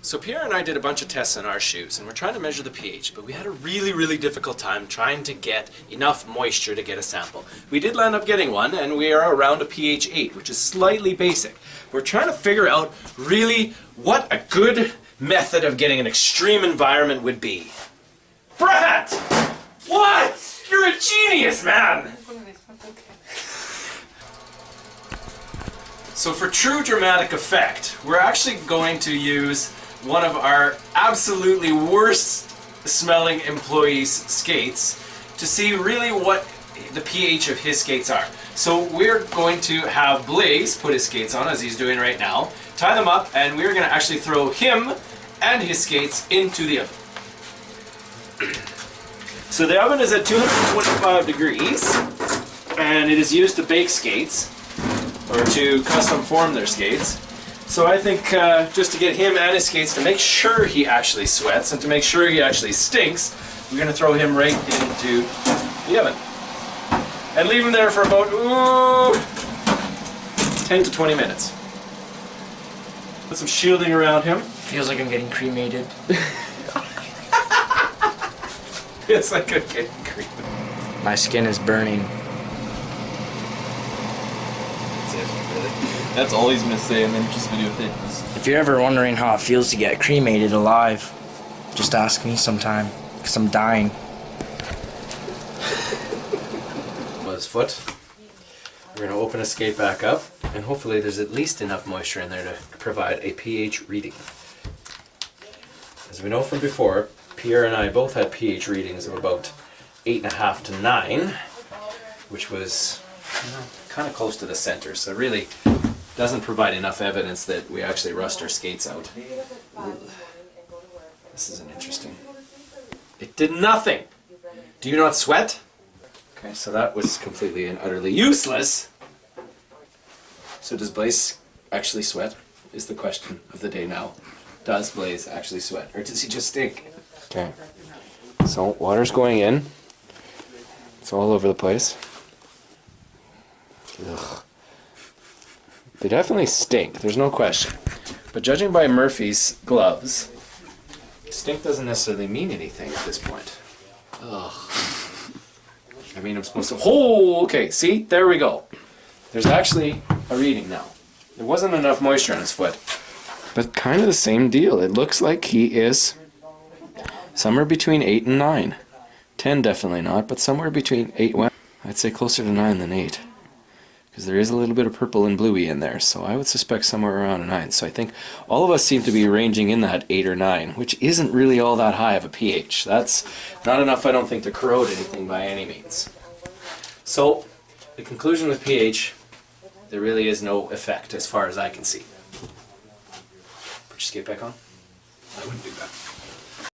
So Pierre and I did a bunch of tests on our shoes, and we're trying to measure the pH, but we had a really difficult time trying to get enough moisture to get a sample. We did land up getting one, and we are around a pH 8, which is slightly basic. We're trying to figure out really what a good method of getting an extreme environment would be. Brett! What? You're a genius, man! So for true dramatic effect, we're actually going to use one of our absolutely worst smelling employees' skates to see really what the pH of his skates are. So we're going to have Blaze put his skates on, as he's doing right now, tie them up, and we're going to actually throw him and his skates into the oven. So the oven is at 225 degrees, and it is used to bake skates, or to custom form their skates. So I think just to get him and his skates, to make sure he actually sweats and to make sure he actually stinks, we're going to throw him right into the oven. And leave him there for about 10 to 20 minutes. Put some shielding around him. Feels like I'm getting cremated. Feels like I'm getting cremated. My skin is burning. That's all he's gonna say, and then just videotape this. If you're ever wondering how it feels to get cremated alive, just ask me sometime, because I'm dying. His foot. We're going to open his skate back up, and hopefully there's at least enough moisture in there to provide a pH reading. As we know from before, Pierre and I both had pH readings of about 8.5 to 9, which was kind of close to the center, so really doesn't provide enough evidence that we actually rust our skates out. This isn't interesting. It did nothing! Do you not sweat? Okay, so that was completely and utterly useless. So does Blaze actually sweat? Is the question of the day now. Does Blaze actually sweat? Or does he just stink? Okay. So water's going in. It's all over the place. Ugh. They definitely stink, there's no question. But judging by Murphy's gloves, stink doesn't necessarily mean anything at this point. Ugh. I mean, I'm supposed to... Oh, okay, see? There we go. There's actually a reading now. There wasn't enough moisture on his foot. But kind of the same deal. It looks like he is somewhere between 8 and 9. 10 definitely not, but somewhere between 8 and... I'd say closer to 9 than 8. Because there is a little bit of purple and bluey in there, so I would suspect somewhere around a 9. So I think all of us seem to be ranging in that 8 or 9, which isn't really all that high of a pH. That's not enough, I don't think, to corrode anything by any means. So, the conclusion with pH, there really is no effect as far as I can see. Put your skate back on? I wouldn't do that.